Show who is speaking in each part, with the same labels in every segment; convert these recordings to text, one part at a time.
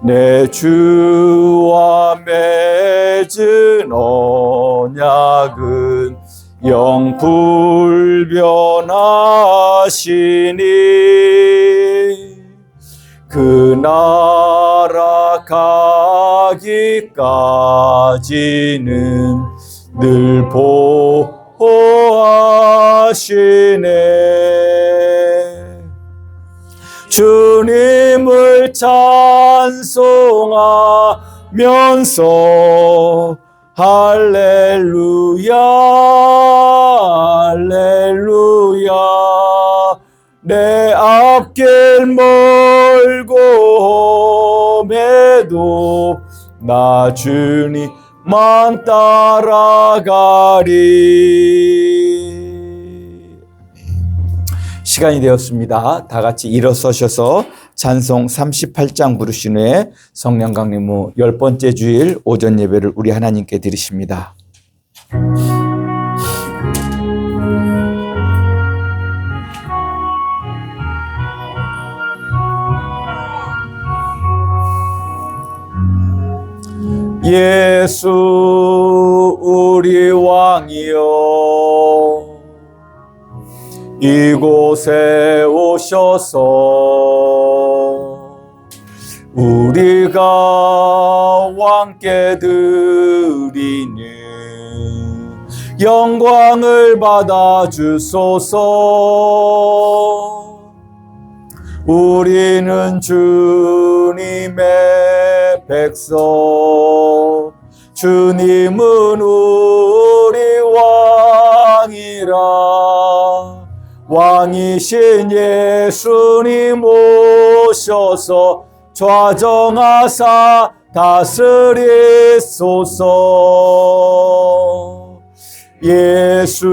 Speaker 1: 내 주와 맺은 언약은 영 불변하시니 그 나라 가기까지는 늘 보호하시네. 주님을 찬송하면서 할렐루야 할렐루야 내 앞길 멀고 험해도 나 주님만 따라가리. 시간이 되었습니다. 다 같이 일어서셔서 찬송 38장 부르신 후에 성령 강림 후 10번째 주일 오전 예배를 우리 하나님께 드리십니다. 예수 우리 왕이여 이곳에 오셔서 우리가 왕께 드리는 영광을 받아 주소서. 우리는 주님의 백성, 주님은 우리 왕이라. 왕이신 예수님 오셔서 좌정하사 다스리소서. 예수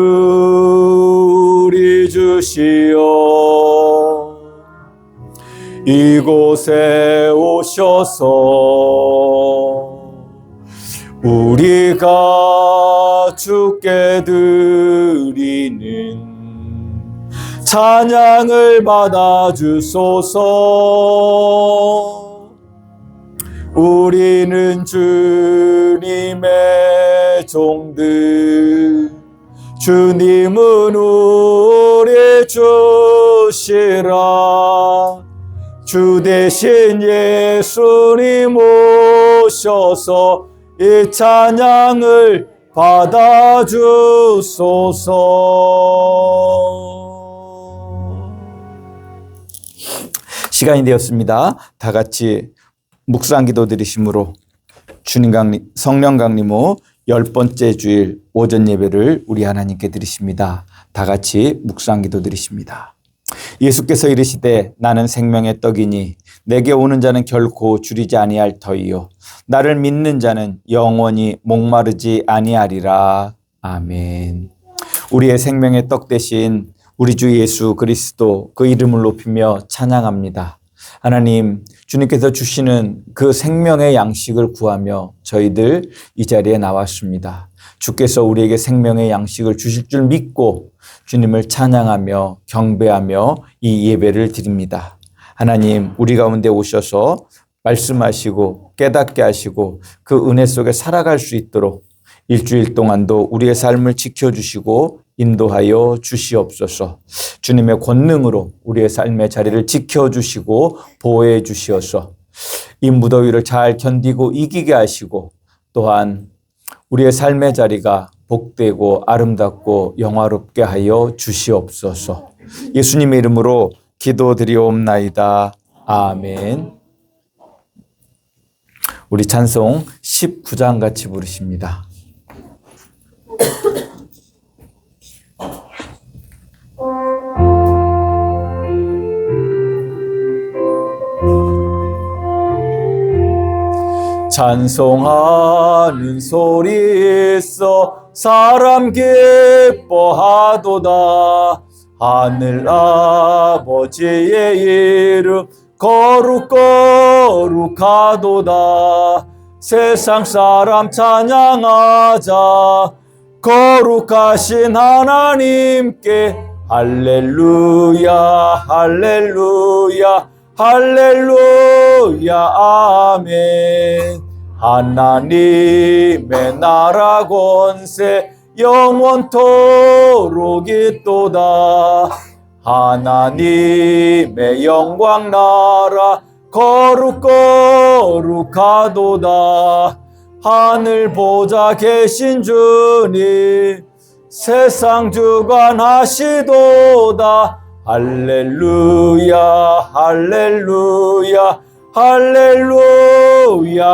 Speaker 1: 우리 주시여 이곳에 오셔서 우리가 주께 드리는 찬양을 받아 주소서. 우리는 주님의 종들, 주님은 우리 주시라. 주 대신 예수님 오셔서 이 찬양을 받아 주소서. 시간이 되었습니다. 다 같이 묵상 기도 드리심으로 주님 강림, 성령 강림 후 10번째 주일 오전 예배를 우리 하나님께 드리십니다. 다 같이 묵상 기도 드리십니다. 예수께서 이르시되 나는 생명의 떡이니 내게 오는 자는 결코 줄이지 아니할 터이요 나를 믿는 자는 영원히 목마르지 아니하리라. 아멘. 우리의 생명의 떡 대신 우리 주 예수 그리스도 그 이름을 높이며 찬양합니다. 하나님, 주님께서 주시는 그 생명의 양식을 구하며 저희들 이 자리에 나왔습니다. 주께서 우리에게 생명의 양식을 주실 줄 믿고 주님을 찬양하며 경배하며 이 예배를 드립니다. 하나님, 우리 가운데 오셔서 말씀하시고 깨닫게 하시고 그 은혜 속에 살아갈 수 있도록 일주일 동안도 우리의 삶을 지켜주시고 인도하여 주시옵소서. 주님의 권능으로 우리의 삶의 자리를 지켜주시고 보호해 주시어서 이 무더위를 잘 견디고 이기게 하시고 또한 우리의 삶의 자리가 복되고 아름답고 영화롭게 하여 주시옵소서. 예수님의 이름으로 기도드리옵나이다. 아멘. 우리 찬송 19장 같이 부르십니다. 찬송하는 소리 있어 사람 기뻐하도다. 하늘 아버지의 이름 거룩거룩하도다. 세상 사람 찬양하자. 거룩하신 하나님께 할렐루야 할렐루야 할렐루야 아멘. 하나님의 나라 권세 영원토록 있도다. 하나님의 영광 나라 거룩거룩하도다. 하늘 보좌 계신 주님 세상 주관하시도다. 할렐루야 할렐루야 할렐루야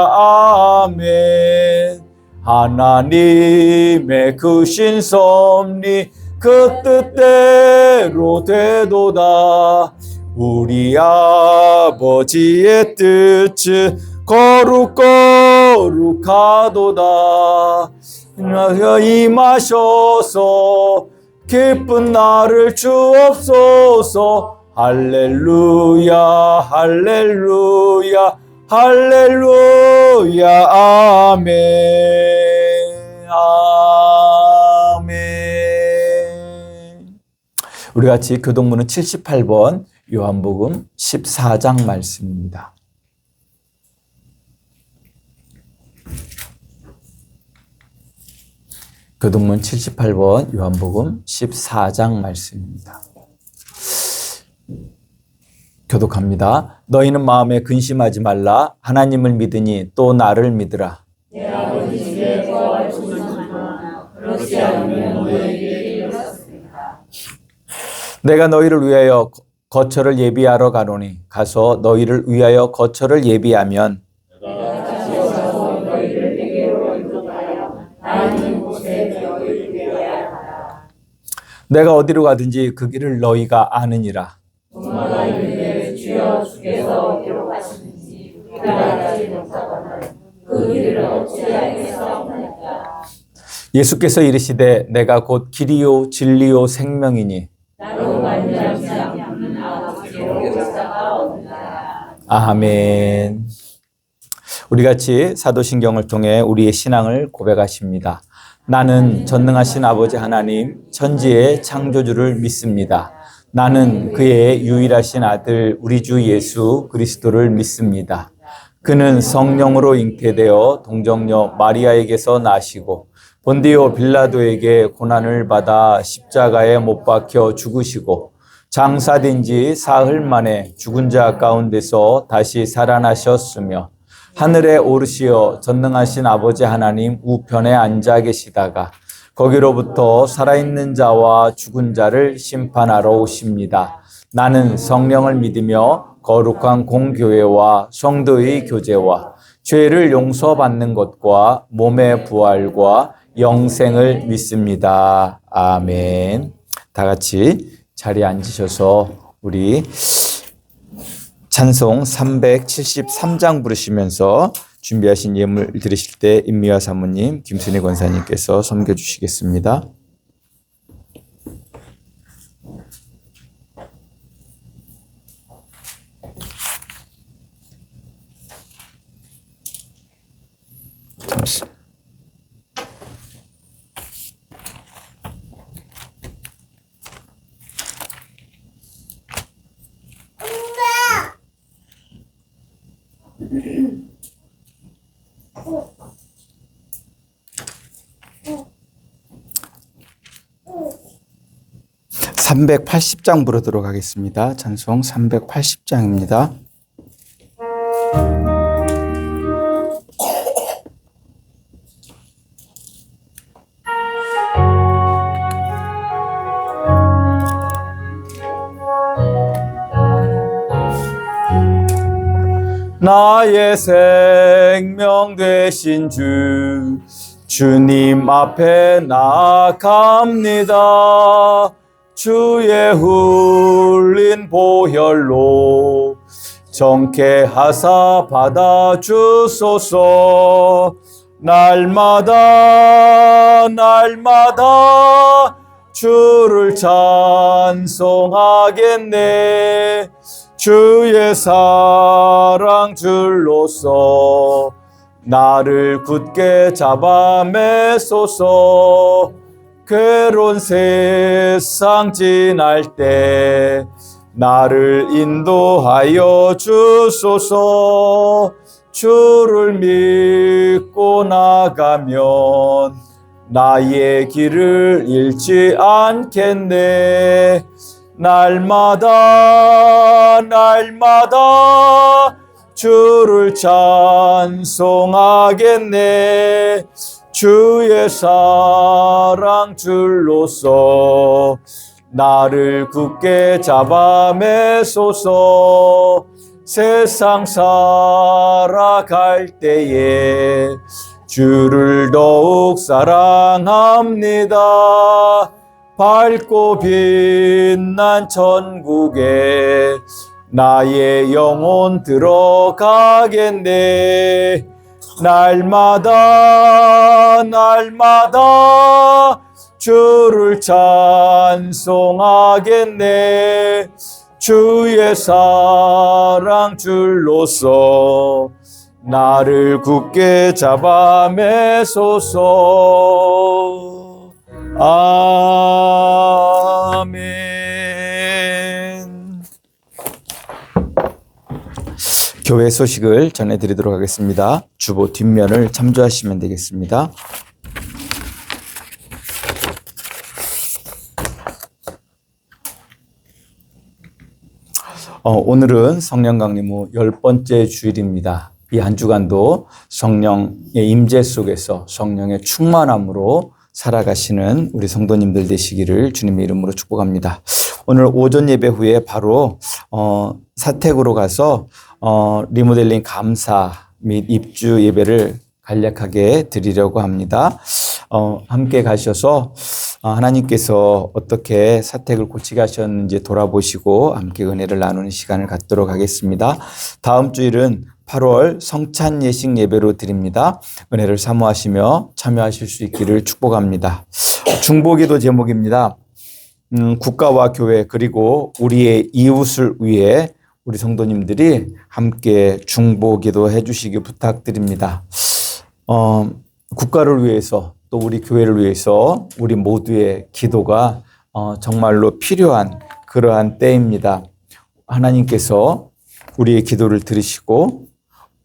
Speaker 1: 아멘. 하나님의 크신 섭리 그 뜻대로 되도다. 우리 아버지의 뜻은 거룩거룩하도다. 임하셔서 기쁜 날을 주옵소서. 할렐루야 할렐루야 할렐루야 아멘 아멘. 우리 같이 교동문은 78번 요한복음 14장 말씀입니다. 교동문 78번 요한복음 14장 말씀입니다. 교독합니다. 너희는 마음에 근심하지 말라. 하나님을 믿으니 또 나를 믿으라.
Speaker 2: 내 아버지 집에 거할 곳은 많으나 그렇지 않으면 너희에게 이르렀습니다.
Speaker 1: 내가 너희를 위하여 거처를 예비하러 가노니 가서 너희를 위하여 거처를 예비하면
Speaker 2: 내가 다시 가서 너희를 내게로 인도하여 나 있는 곳에 너희를 데려야 하라.
Speaker 1: 내가 어디로 가든지 그 길을 너희가 아느니라.
Speaker 2: 동마가 이르되 주여 주께서 어디로 가시는지 우리가 알지 못하거늘 그 길을 어찌 알겠사옵나이까.
Speaker 1: 예수께서 이르시되 내가 곧 길이요 진리요 생명이니
Speaker 2: 나로 말미암지 않고는 아버지께로 올 자가 없느니라.
Speaker 1: 아멘. 우리 같이 사도신경을 통해 우리의 신앙을 고백하십니다. 나는 전능하신 아버지 하나님 천지의 창조주를 믿습니다. 나는 그의 유일하신 아들 우리 주 예수 그리스도를 믿습니다. 그는 성령으로 잉태되어 동정녀 마리아에게서 나시고 본디오 빌라도에게 고난을 받아 십자가에 못 박혀 죽으시고 장사된 지 사흘 만에 죽은 자 가운데서 다시 살아나셨으며 하늘에 오르시어 전능하신 아버지 하나님 우편에 앉아 계시다가 거기로부터 살아있는 자와 죽은 자를 심판하러 오십니다. 나는 성령을 믿으며 거룩한 공교회와 성도의 교제와 죄를 용서받는 것과 몸의 부활과 영생을 믿습니다. 아멘. 다 같이 자리에 앉으셔서 우리 찬송 373장 부르시면서 준비하신 예물 드리실 때 임미화 사모님, 김순희 권사님께서 섬겨주시겠습니다. 잠시. (380장) 부르도록 하겠습니다. 찬송 380장입니다. 나의 생명 되신 주 주님 앞에 나아갑니다. 주의 흘린 보혈로 정케하사 받아주소서. 날마다 날마다 주를 찬송하겠네. 주의 사랑 줄로서 나를 굳게 잡아 매소서. 괴로운 세상 지날 때 나를 인도하여 주소서. 주를 믿고 나가면 나의 길을 잃지 않겠네. 날마다 주를 찬송하겠네. 주의 사랑 줄로서 나를 굳게 잡아 매소서. 세상 살아갈 때에 주를 더욱 사랑합니다. 밝고 빛난 천국에 나의 영혼 들어가겠네. 날마다 주를 찬송하겠네. 주의 사랑 줄로서 나를 굳게 잡아 매소서. 아멘. 교회 소식을 전해드리도록 하겠습니다. 주보 뒷면을 참조하시면 되겠습니다. 오늘은 성령 강림후 10번째 주일입니다. 이 한 주간도 성령의 임재 속에서 성령의 충만함으로 살아가시는 우리 성도님들 되시기를 주님의 이름으로 축복합니다. 오늘 오전 예배 후에 바로 사택으로 가서 리모델링 감사 및 입주 예배를 간략하게 드리려고 합니다. 함께 가셔서 하나님께서 어떻게 사택을 고치게 하셨는지 돌아보시고 함께 은혜를 나누는 시간을 갖도록 하겠습니다. 다음 주일은 8월 성찬 예식 예배로 드립니다. 은혜를 사모하시며 참여하실 수 있기를 축복합니다. 중보기도 제목입니다. 국가와 교회 그리고 우리의 이웃을 위해 우리 성도님들이 함께 중보기도 해주시기 부탁드립니다. 국가를 위해서 또 우리 교회를 위해서 우리 모두의 기도가 정말로 필요한 그러한 때입니다. 하나님께서 우리의 기도를 들으시고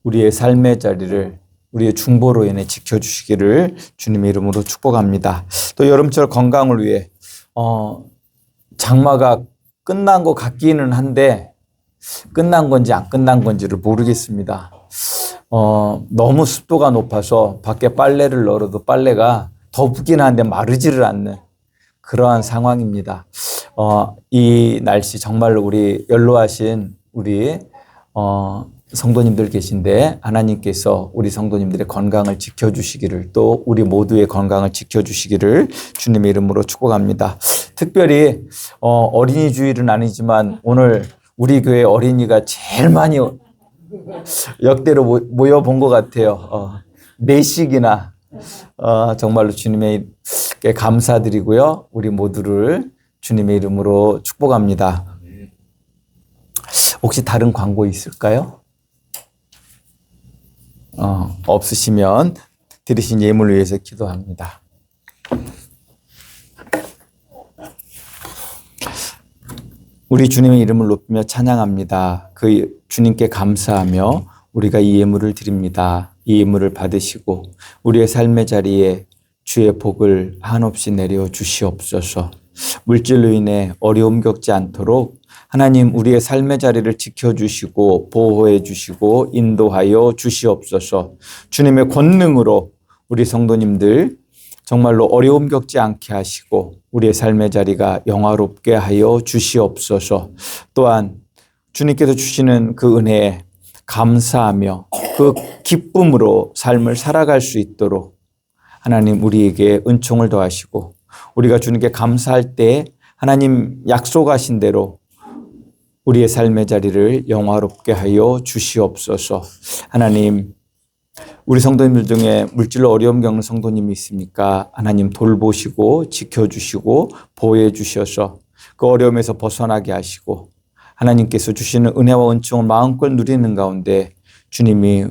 Speaker 1: 우리의 삶의 자리를 우리의 중보로 인해 지켜주시기를 주님의 이름으로 축복합니다. 또 여름철 건강을 위해 장마가 끝난 것 같기는 한데 끝난 건지 안 끝난 건지를 모르겠습니다. 너무 습도가 높아서 밖에 빨래를 널어도 빨래가 덥긴 한데 마르지를 않는 그러한 상황입니다. 이 날씨 정말로 우리 연로하신 우리 성도님들 계신데 하나님께서 우리 성도님들의 건강을 지켜주시기를 또 우리 모두의 건강을 지켜주시기를 주님의 이름으로 축복합니다. 특별히 어린이 주일은 아니지만 오늘 우리 교회 어린이가 제일 많이 역대로 모여본 것 같아요. 4씩이나 정말로 주님께 감사드리고요. 우리 모두를 주님의 이름으로 축복합니다. 혹시 다른 광고 있을까요? 없으시면 드리신 예물을 위해서 기도합니다. 우리 주님의 이름을 높이며 찬양합니다. 그 주님께 감사하며 우리가 이 예물을 드립니다. 이 예물을 받으시고 우리의 삶의 자리에 주의 복을 한없이 내려 주시옵소서. 물질로 인해 어려움 겪지 않도록 하나님 우리의 삶의 자리를 지켜주시고 보호해 주시고 인도하여 주시옵소서. 주님의 권능으로 우리 성도님들 정말로 어려움 겪지 않게 하시고 우리의 삶의 자리가 영화롭게 하여 주시옵소서. 또한 주님께서 주시는 그 은혜에 감사하며 그 기쁨으로 삶을 살아갈 수 있도록 하나님 우리에게 은총을 더하시고 우리가 주님께 감사할 때 하나님 약속하신 대로 우리의 삶의 자리를 영화롭게 하여 주시옵소서. 하나님 우리 성도님들 중에 물질로 어려움 겪는 성도님이 있습니까? 하나님 돌보시고 지켜주시고 보호해 주셔서 그 어려움에서 벗어나게 하시고 하나님께서 주시는 은혜와 은총을 마음껏 누리는 가운데 주님이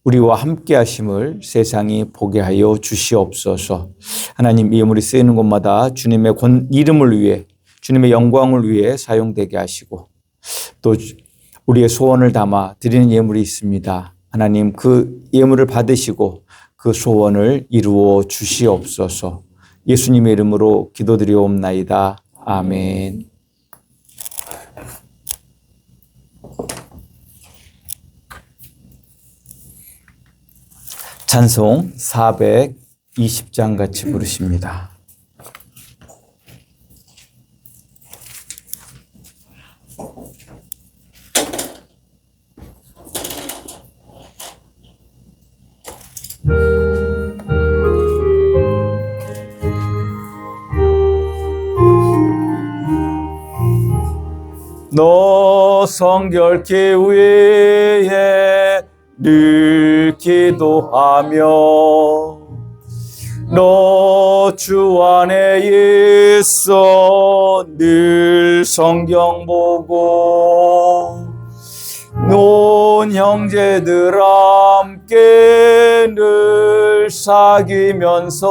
Speaker 1: 우리와 함께 하심을 세상이 보게 하여 주시옵소서. 하나님 이 예물이 쓰이는 곳마다 주님의 이름을 위해 주님의 영광을 위해 사용되게 하시고 또 우리의 소원을 담아 드리는 예물이 있습니다. 하나님 그 예물을 받으시고 그 소원을 이루어 주시옵소서. 예수님의 이름으로 기도드리옵나이다. 아멘. 찬송 420장 같이 부르십니다. 너 성결케 위해 늘 기도하며 너 주 안에 있어 늘 성경 보고 온 형제들 함께 늘 사귀면서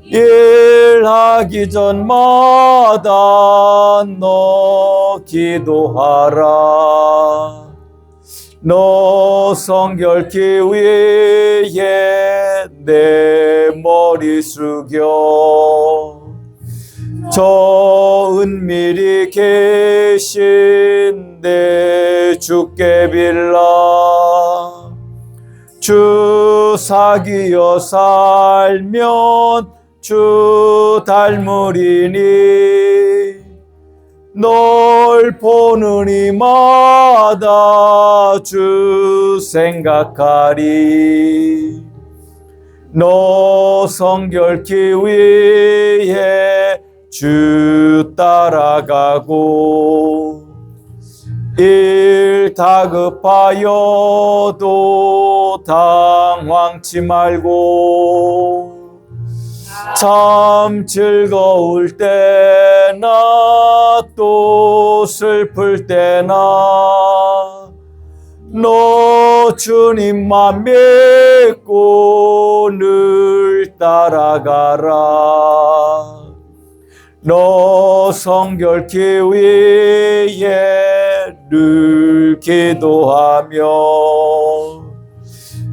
Speaker 1: 일하기 전마다 너 기도하라. 너 성결케 위해 내 머리 숙여 저 은밀히 계신 내 주께 빌라. 주 사귀어 살면 주 닮으리니 널 보는 이마다 주 생각하리. 너 성결케 위해 주 따라가고 일 다급하여도 당황치 말고 참 즐거울 때나 또 슬플 때나 너 주님만 믿고 늘 따라가라. 너 성결케 위해 늘 기도하며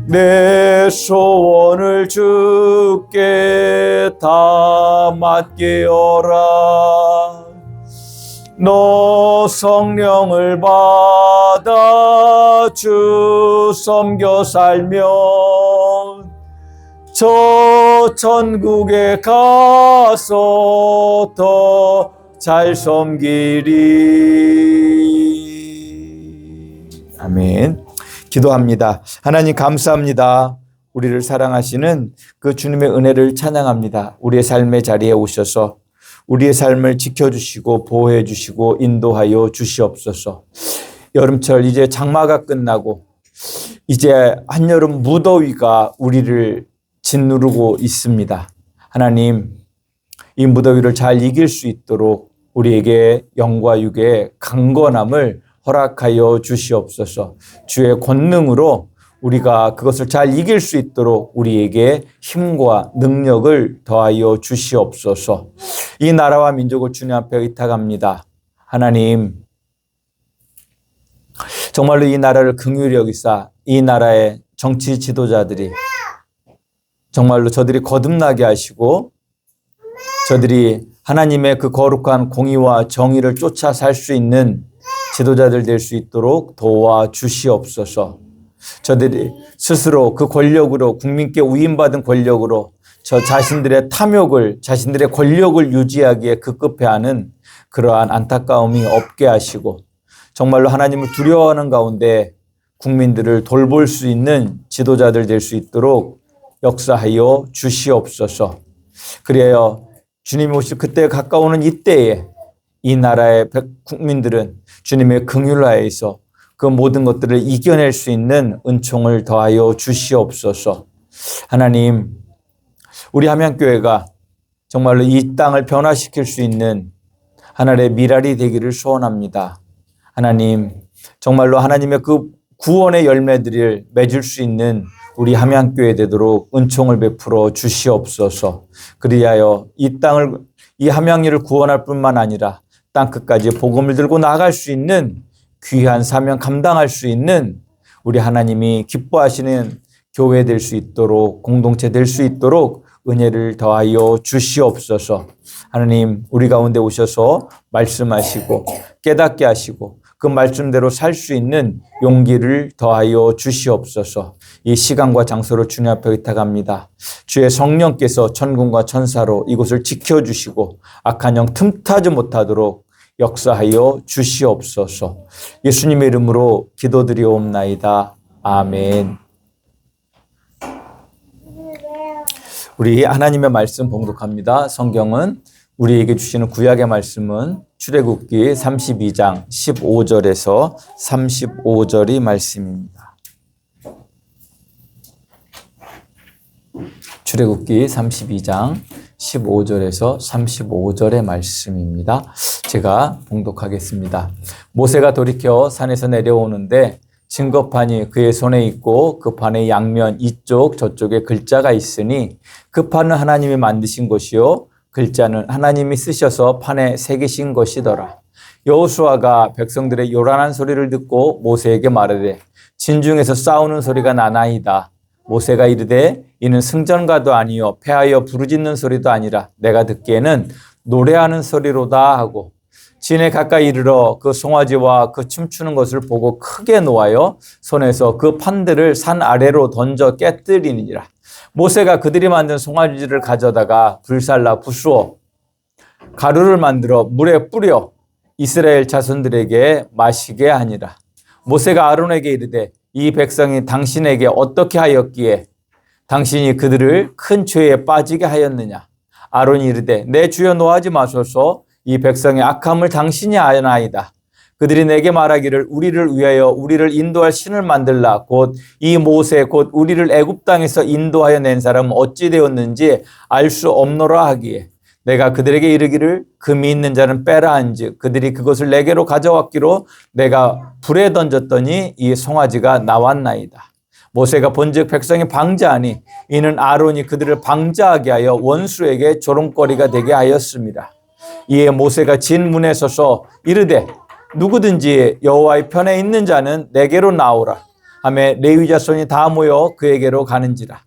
Speaker 1: 내 소원을 주께 다 맡기어라. 너 성령을 받아 주 섬겨 살면 저 천국에 가서 더 잘 섬기리. 아멘. 기도합니다. 하나님 감사합니다. 우리를 사랑하시는 그 주님의 은혜를 찬양합니다. 우리의 삶의 자리에 오셔서 우리의 삶을 지켜주시고 보호해 주시고 인도하여 주시옵소서. 여름철 이제 장마가 끝나고 이제 한여름 무더위가 우리를 짓누르고 있습니다. 하나님 이 무더위를 잘 이길 수 있도록 우리에게 영과 육의 강건함을 허락하여 주시옵소서. 주의 권능으로 우리가 그것을 잘 이길 수 있도록 우리에게 힘과 능력을 더하여 주시옵소서. 이 나라와 민족을 주님 앞에 의탁합니다. 하나님 정말로 이 나라를 긍휼히 여기사 이 나라의 정치 지도자들이 정말로 저들이 거듭나게 하시고 저들이 하나님의 그 거룩한 공의와 정의를 쫓아 살 수 있는 지도자들 될 수 있도록 도와주시옵소서. 저들이 스스로 그 권력으로 국민께 위임받은 권력으로 저 자신들의 탐욕을 자신들의 권력을 유지하기에 급급해하는 그러한 안타까움이 없게 하시고 정말로 하나님을 두려워하는 가운데 국민들을 돌볼 수 있는 지도자들 될 수 있도록 역사하여 주시옵소서. 그래야 주님이 오실 그때 가까우는 이때에 이 나라의 국민들은 주님의 긍휼 하에서 그 모든 것들을 이겨낼 수 있는 은총을 더하여 주시옵소서. 하나님, 우리 함양교회가 정말로 이 땅을 변화시킬 수 있는 하나님의 미랄이 되기를 소원합니다. 하나님, 정말로 하나님의 그 구원의 열매들을 맺을 수 있는 우리 함양교회 되도록 은총을 베풀어 주시옵소서. 그리하여 이 땅을, 이 함양리를 구원할 뿐만 아니라 땅끝까지 복음을 들고 나아갈 수 있는 귀한 사명 감당할 수 있는 우리 하나님이 기뻐하시는 교회 될 수 있도록 공동체 될 수 있도록 은혜를 더하여 주시옵소서. 하나님 우리 가운데 오셔서 말씀하시고 깨닫게 하시고 그 말씀대로 살 수 있는 용기를 더하여 주시옵소서. 이 시간과 장소를 주님 앞에 의탁합니다. 주의 성령께서 천군과 천사로 이곳을 지켜주시고 악한 영 틈타지 못하도록 역사하여 주시옵소서. 예수님의 이름으로 기도드리옵나이다. 아멘. 우리 하나님의 말씀 봉독합니다. 성경은 우리에게 주시는 구약의 말씀은 출애굽기 32장 15절에서 35절이 말씀입니다. 출애굽기 32장 15절에서 35절의 말씀입니다. 제가 봉독하겠습니다. 모세가 돌이켜 산에서 내려오는데 증거판이 그의 손에 있고 그 판의 양면 이쪽 저쪽에 글자가 있으니 그 판은 하나님이 만드신 것이요 글자는 하나님이 쓰셔서 판에 새기신 것이더라. 여호수아가 백성들의 요란한 소리를 듣고 모세에게 말하되 진중에서 싸우는 소리가 나나이다. 모세가 이르되 이는 승전가도 아니요 패하여 부르짖는 소리도 아니라 내가 듣기에는 노래하는 소리로다 하고 진에 가까이 이르러 그 송아지와 그 춤추는 것을 보고 크게 노하여 손에서 그 판들을 산 아래로 던져 깨뜨리니라. 모세가 그들이 만든 송아지를 가져다가 불살라 부수어 가루를 만들어 물에 뿌려 이스라엘 자손들에게 마시게 하니라. 모세가 아론에게 이르되 이 백성이 당신에게 어떻게 하였기에 당신이 그들을 큰 죄에 빠지게 하였느냐. 아론이 이르되 내 주여 노하지 마소서. 이 백성의 악함을 당신이 아나이다. 그들이 내게 말하기를 우리를 위하여 우리를 인도할 신을 만들라. 곧 이 모세 곧 우리를 애굽 땅에서 인도하여 낸 사람은 어찌 되었는지 알 수 없노라 하기에 내가 그들에게 이르기를 금이 있는 자는 빼라 한즉 그들이 그것을 내게로 가져왔기로 내가 불에 던졌더니 이 송아지가 나왔나이다. 모세가 본즉 백성이 방자하니 이는 아론이 그들을 방자하게 하여 원수에게 조롱거리가 되게 하였습니다. 이에 모세가 진 문에 서서 이르되 누구든지 여호와의 편에 있는 자는 내게로 나오라 하매 레위 자손이 다 모여 그에게로 가는지라.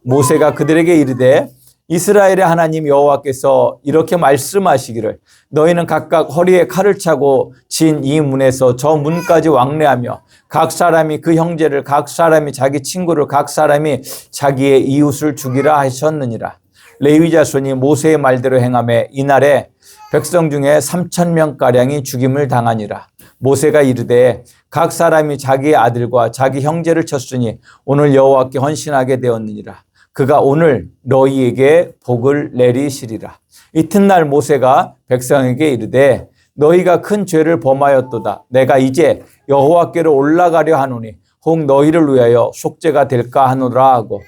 Speaker 1: 모세가 그들에게 이르되 이스라엘의 하나님 여호와께서 이렇게 말씀하시기를 너희는 각각 허리에 칼을 차고 진 이 문에서 저 문까지 왕래하며 각 사람이 그 형제를 각 사람이 자기 친구를 각 사람이 자기의 이웃을 죽이라 하셨느니라. 레위 자손이 모세의 말대로 행하매 이날에 백성 중에 3,000명가량이 죽임을 당하니라. 모세가 이르되 각 사람이 자기의 아들과 자기 형제를 쳤으니 오늘 여호와께 헌신하게 되었느니라. 그가 오늘 너희에게 복을 내리시리라. 이튿날 모세가 백성에게 이르되 너희가 큰 죄를 범하였도다. 내가 이제 여호와께로 올라가려 하노니 혹 너희를 위하여 속죄가 될까 하노라 하고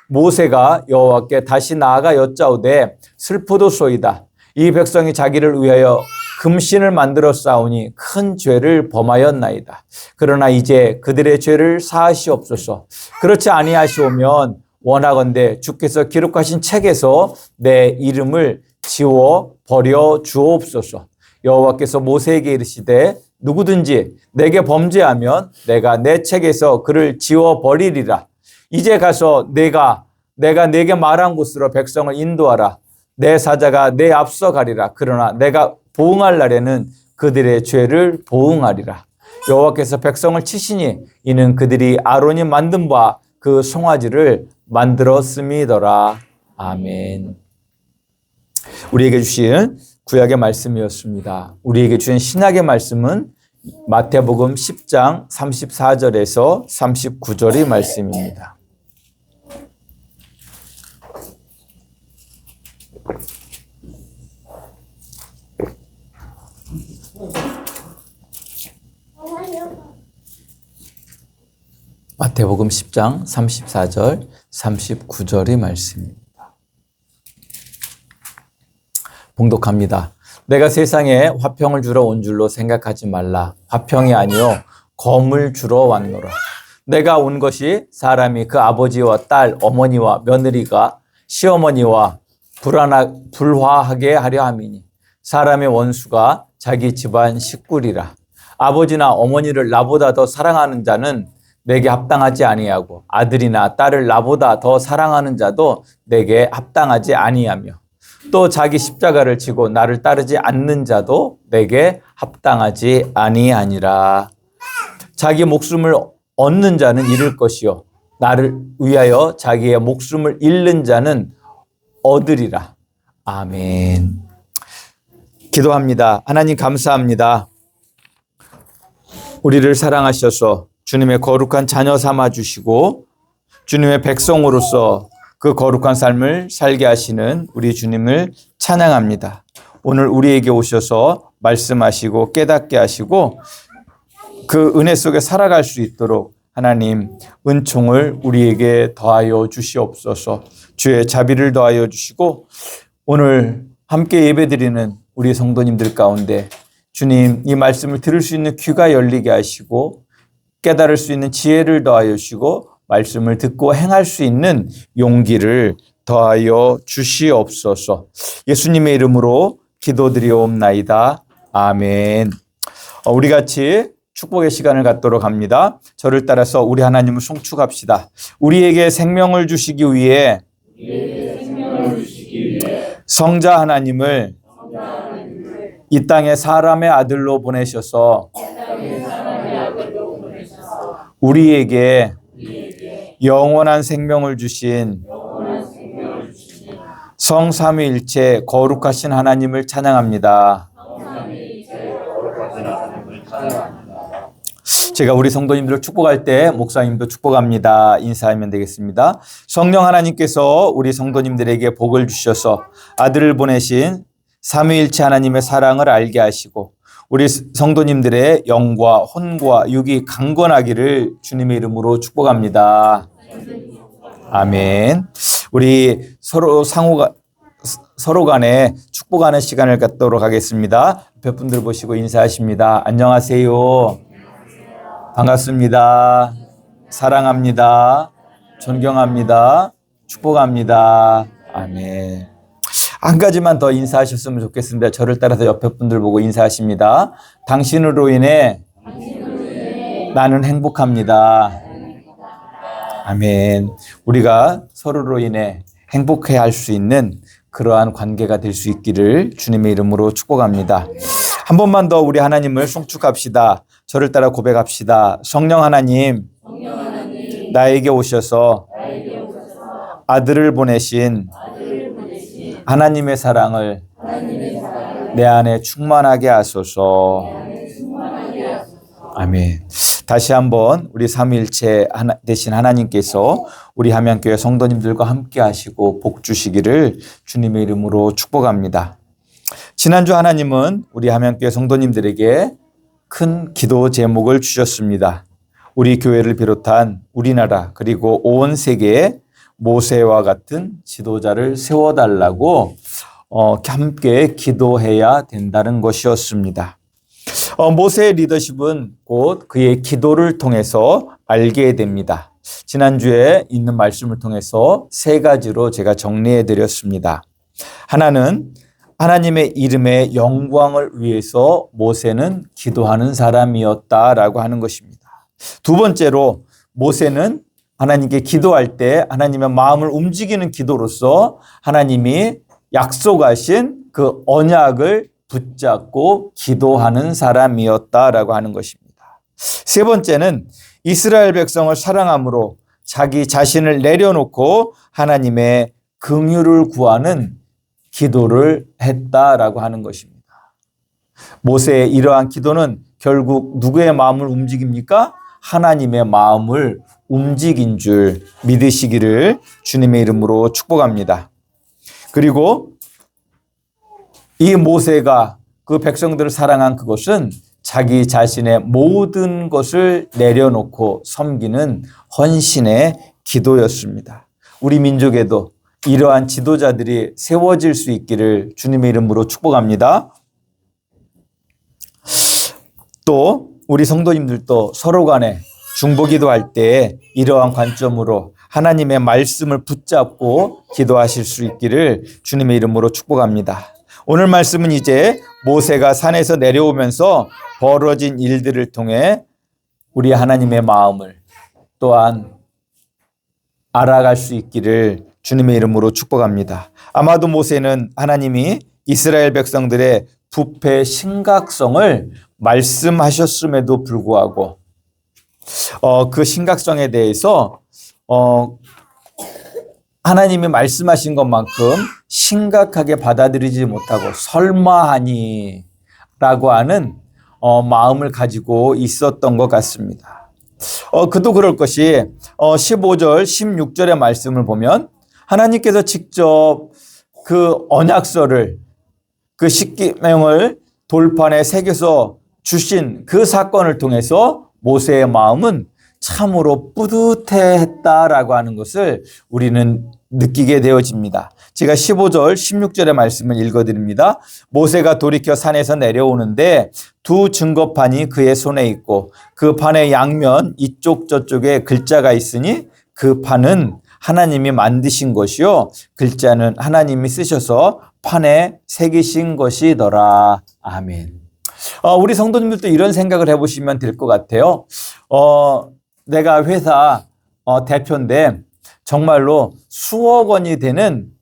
Speaker 1: 모세가 여호와께 다시 나아가 여짜오되 슬프도소이다. 이 백성이 자기를 위하여 금신을 만들어 싸우니 큰 죄를 범하였나이다. 그러나 이제 그들의 죄를 사하시옵소서. 그렇지 아니하시오면 원하건대 주께서 기록하신 책에서 내 이름을 지워 버려 주옵소서. 여호와께서 모세에게 이르시되 누구든지 내게 범죄하면 내가 내 책에서 그를 지워 버리리라. 이제 가서 내가 내게 말한 곳으로 백성을 인도하라. 내 사자가 내 앞서 가리라. 그러나 내가 보응할 날에는 그들의 죄를 보응하리라. 여호와께서 백성을 치시니 이는 그들이 아론이 만든 바 그 송아지를 만들었음이더라. 아멘. 우리에게 주신 구약의 말씀이었습니다. 우리에게 주신 신약의 말씀은 마태복음 10장 34절에서 39절의 말씀입니다. 마태복음 10장 34절 39절의 말씀입니다. 봉독합니다. 내가 세상에 화평을 주러 온 줄로 생각하지 말라. 화평이 아니요 검을 주러 왔노라. 내가 온 것이 사람이 그 아버지와 딸, 어머니와 며느리가 시어머니와 불화하게 하려 함이니 사람의 원수가 자기 집안 식구리라. 아버지나 어머니를 나보다 더 사랑하는 자는 내게 합당하지 아니하고 아들이나 딸을 나보다 더 사랑하는 자도 내게 합당하지 아니하며 또 자기 십자가를 지고 나를 따르지 않는 자도 내게 합당하지 아니하니라. 자기 목숨을 얻는 자는 잃을 것이요 나를 위하여 자기의 목숨을 잃는 자는 얻으리라. 아멘. 기도합니다. 하나님 감사합니다. 우리를 사랑하셔서 주님의 거룩한 자녀 삼아 주시고 주님의 백성으로서 그 거룩한 삶을 살게 하시는 우리 주님을 찬양합니다. 오늘 우리에게 오셔서 말씀하시고 깨닫게 하시고 그 은혜 속에 살아갈 수 있도록 하나님 은총을 우리에게 더하여 주시옵소서. 주의 자비를 더하여 주시고 오늘 함께 예배드리는 우리 성도님들 가운데 주님 이 말씀을 들을 수 있는 귀가 열리게 하시고 깨달을 수 있는 지혜를 더하여 주시고 말씀을 듣고 행할 수 있는 용기를 더하여 주시옵소서. 예수님의 이름으로 기도드리옵나이다. 아멘. 우리 같이 축복의 시간을 갖도록 합니다. 저를 따라서 우리 하나님을 송축합시다. 우리에게 생명을 주시기 위해 성자 하나님을 이 땅에 사람의 아들로 보내셔서 우리에게 영원한 생명을 주신 성삼위일체 거룩하신 하나님을 찬양합니다. 제가 우리 성도님들을 축복할 때 목사님도 축복합니다. 인사하면 되겠습니다. 성령 하나님께서 우리 성도님들에게 복을 주셔서 아들을 보내신 삼위일체 하나님의 사랑을 알게 하시고 우리 성도님들의 영과 혼과 육이 강건하기를 주님의 이름으로 축복합니다. 아멘. 우리 서로 간에 축복하는 시간을 갖도록 하겠습니다. 옆에 분들 보시고 인사하십니다. 안녕하세요. 반갑습니다. 사랑합니다. 존경합니다. 축복합니다. 아멘. 한 가지만 더 인사하셨으면 좋겠습니다. 저를 따라서 옆에 분들 보고 인사하십니다. 당신으로 인해 나는 행복합니다. 아멘. 우리가 서로로 인해 행복해 할 수 있는 그러한 관계가 될 수 있기를 주님의 이름으로 축복합니다. 한 번만 더 우리 하나님을 송축합시다. 저를 따라 고백합시다. 성령 하나님, 나에게 오셔서 아들을 보내신 하나님의 사랑을 내 안에 충만하게 하소서. 아멘. 다시 한번 우리 삼위일체 되신 하나님께서 우리 함양교회 성도님들과 함께 하시고 복 주시기를 주님의 이름으로 축복합니다. 지난주 하나님은 우리 함양교회 성도님들에게 큰 기도 제목을 주셨습니다. 우리 교회를 비롯한 우리나라 그리고 온 세계에 모세와 같은 지도자를 세워달라고 함께 기도해야 된다는 것이었습니다. 모세의 리더십은 곧 그의 기도를 통해서 알게 됩니다. 지난주에 있는 말씀을 통해서 세 가지로 제가 정리해 드렸습니다. 하나는 하나님의 이름의 영광을 위해서 모세는 기도하는 사람이었다라고 하는 것입니다. 두 번째로 모세는 하나님께 기도할 때 하나님의 마음을 움직이는 기도로서 하나님이 약속하신 그 언약을 붙잡고 기도하는 사람이었다라고 하는 것입니다. 세 번째는 이스라엘 백성을 사랑함으로 자기 자신을 내려놓고 하나님의 긍휼을 구하는 기도를 했다라고 하는 것입니다. 모세의 이러한 기도는 결국 누구의 마음을 움직입니까? 하나님의 마음을 움직인 줄 믿으시기를 주님의 이름으로 축복합니다. 그리고 이 모세가 그 백성들을 사랑한 그것은 자기 자신의 모든 것을 내려놓고 섬기는 헌신의 기도였습니다. 우리 민족에도 이러한 지도자들이 세워질 수 있기를 주님의 이름으로 축복합니다. 또 우리 성도님들도 서로 간에 중보기도할 때 이러한 관점으로 하나님의 말씀을 붙잡고 기도하실 수 있기를 주님의 이름으로 축복합니다. 오늘 말씀은 이제 모세가 산에서 내려오면서 벌어진 일들을 통해 우리 하나님의 마음을 또한 알아갈 수 있기를 주님의 이름으로 축복합니다. 아마도 모세는 하나님이 이스라엘 백성들의 부패 심각성을 말씀하셨음에도 불구하고 그 심각성에 대해서 하나님이 말씀하신 것만큼 심각하게 받아들이지 못하고 설마하니 라고 하는 마음을 가지고 있었던 것 같습니다. 그도 그럴 것이 15절 16절의 말씀을 보면 하나님께서 직접 그 언약서를 그 십계명을 돌판에 새겨서 주신 그 사건을 통해서 모세의 마음은 참으로 뿌듯해했다라고 하는 것을 우리는 느끼게 되어집니다. 제가 15절 16절의 말씀을 읽어드립니다. 모세가 돌이켜 산에서 내려오는데 두 증거판이 그의 손에 있고 그 판의 양면 이쪽 저쪽에 글자가 있으니 그 판은 하나님이 만드신 것이요 글자는 하나님이 쓰셔서 판에 새기신 것이더라. 아멘. 우리 성도님들도 이런 생각을 해보시면 될 것 같아요. 내가 회사 대표인데 정말로 수억 원이 되는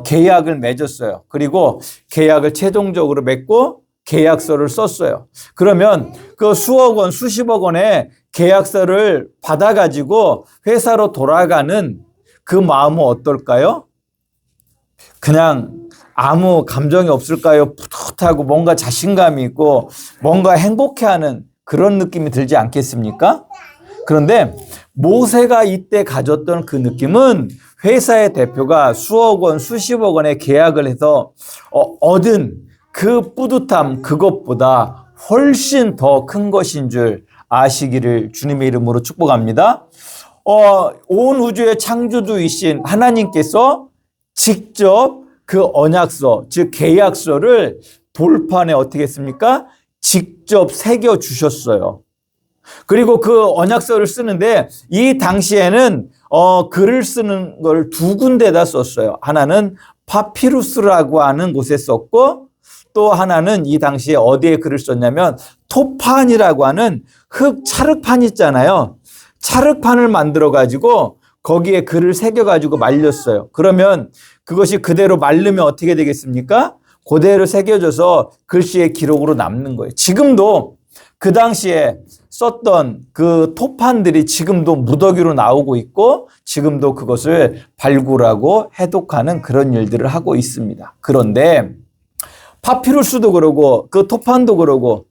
Speaker 1: 계약을 맺었어요. 그리고 계약을 최종적으로 맺고 계약서를 썼어요. 그러면 그 수억 원, 수십억 원의 계약서를 받아가지고 회사로 돌아가는 그 마음은 어떨까요? 그냥 아무 감정이 없을까요? 풋풋하고 뭔가 자신감이 있고 뭔가 행복해하는 그런 느낌이 들지 않겠습니까? 그런데 모세가 이때 가졌던 그 느낌은 회사의 대표가 수억 원, 수십억 원의 계약을 해서 얻은 그 뿌듯함, 그것보다 훨씬 더 큰 것인 줄 아시기를 주님의 이름으로 축복합니다. 온 우주의 창조주이신 하나님께서 직접 그 언약서, 즉 계약서를 돌판에 어떻게 했습니까? 직접 새겨 주셨어요. 그리고 그 언약서를 쓰는데 이 당시에는 글을 쓰는 걸 두 군데다 썼어요. 하나는 파피루스라고 하는 곳에 썼고 또 하나는 이 당시에 어디에 글을 썼냐면 토판이라고 하는 흙 찰흙판 있잖아요. 찰흙판을 만들어 가지고 거기에 글을 새겨 가지고 말렸어요. 그러면 그것이 그대로 마르면 어떻게 되겠습니까? 그대로 새겨져서 글씨의 기록으로 남는 거예요. 지금도 그 당시에 썼던 그 토판들이 지금도 무더기로 나오고 있고 지금도 그것을 발굴하고 해독하는 그런 일들을 하고 있습니다. 그런데 파피루스도 그러고 그 토판도 그러고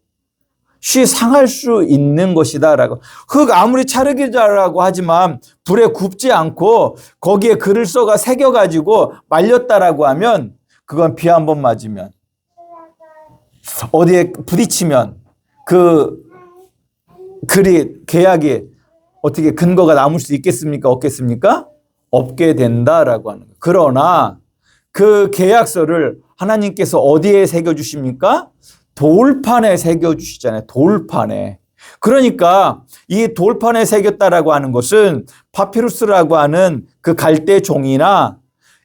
Speaker 1: 쉬 상할 수 있는 것이다라고. 흙 아무리 찰흙이라고 하지만 불에 굽지 않고 거기에 글을 써가 새겨가지고 말렸다라고 하면 그건 비 한 번 맞으면 어디에 부딪히면 그 글이 계약이 어떻게 근거가 남을 수 있겠습니까? 없겠습니까? 없게 된다라고 하는 거예요. 그러나 그 계약서를 하나님께서 어디에 새겨주십니까? 돌판에 새겨주시잖아요. 돌판에. 그러니까 이 돌판에 새겼다라고 하는 것은 파피루스라고 하는 그 갈대 종이나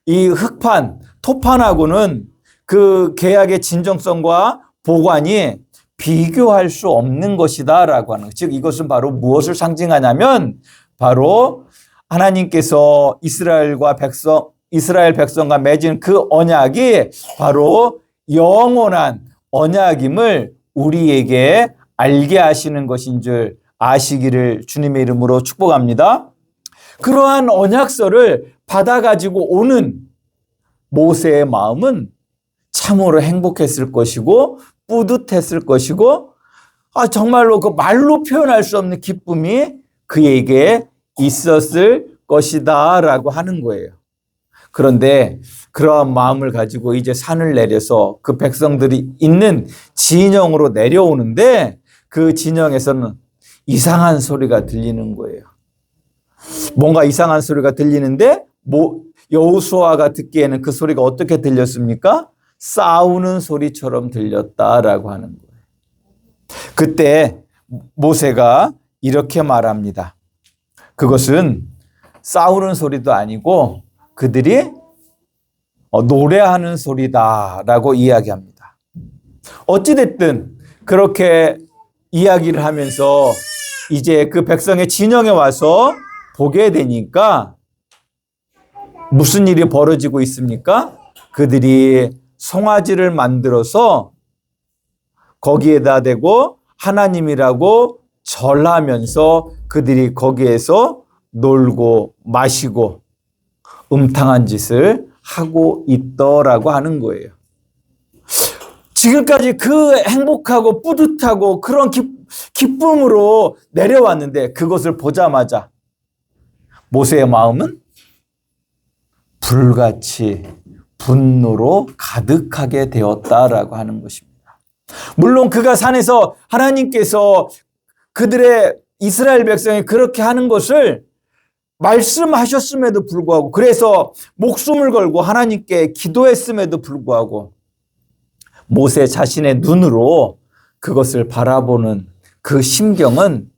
Speaker 1: 이 흙판, 토판하고는 그 계약의 진정성과 보관이 비교할 수 없는 것이다라고 하는 것. 즉 이것은 바로 무엇을 상징하냐면 바로 하나님께서 이스라엘 백성과 맺은 그 언약이 바로 영원한 언약임을 우리에게 알게 하시는 것인 줄 아시기를 주님의 이름으로 축복합니다. 그러한 언약서를 받아가지고 오는 모세의 마음은 참으로 행복했을 것이고 뿌듯했을 것이고 정말로 그 말로 표현할 수 없는 기쁨이 그에게 있었을 것이다 라고 하는 거예요. 그런데 그러한 마음을 가지고 이제 산을 내려서 그 백성들이 있는 진영으로 내려오는데 그 진영에서는 이상한 소리가 들리는 거예요. 뭔가 이상한 소리가 들리는데 여호수아가 듣기에는 그 소리가 어떻게 들렸습니까? 싸우는 소리처럼 들렸다라고 하는 거예요. 그때 모세가 이렇게 말합니다. 그것은 싸우는 소리도 아니고 그들이 노래하는 소리다라고 이야기합니다. 어찌됐든 그렇게 이야기를 하면서 이제 그 백성의 진영에 와서 보게 되니까 무슨 일이 벌어지고 있습니까? 그들이 송아지를 만들어서 거기에다 대고 하나님이라고 절하면서 그들이 거기에서 놀고 마시고 음탕한 짓을 하고 있더라고 하는 거예요. 지금까지 그 행복하고 뿌듯하고 그런 기쁨으로 내려왔는데 그것을 보자마자 모세의 마음은 불같이 분노로 가득하게 되었다라고 하는 것입니다. 물론 그가 산에서 하나님께서 그들의 이스라엘 백성이 그렇게 하는 것을 말씀하셨음에도 불구하고, 그래서 목숨을 걸고 하나님께 기도했음에도 불구하고 모세 자신의 눈으로 그것을 바라보는 그 심경은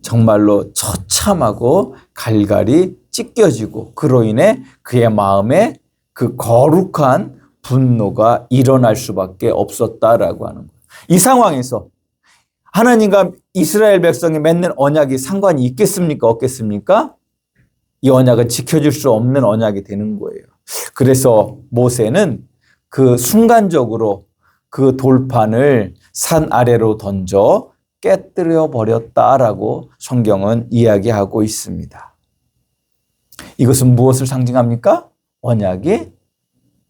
Speaker 1: 정말로 처참하고 갈갈이 찢겨지고, 그로 인해 그의 마음에 그 거룩한 분노가 일어날 수밖에 없었다라고 하는 거예요. 이 상황에서 하나님과 이스라엘 백성이 맺는 언약이 상관이 있겠습니까? 없겠습니까? 이 언약은 지켜줄 수 없는 언약이 되는 거예요. 그래서 모세는 그 순간적으로 그 돌판을 산 아래로 던져 깨뜨려 버렸다라고 성경은 이야기하고 있습니다. 이것은 무엇을 상징합니까? 언약이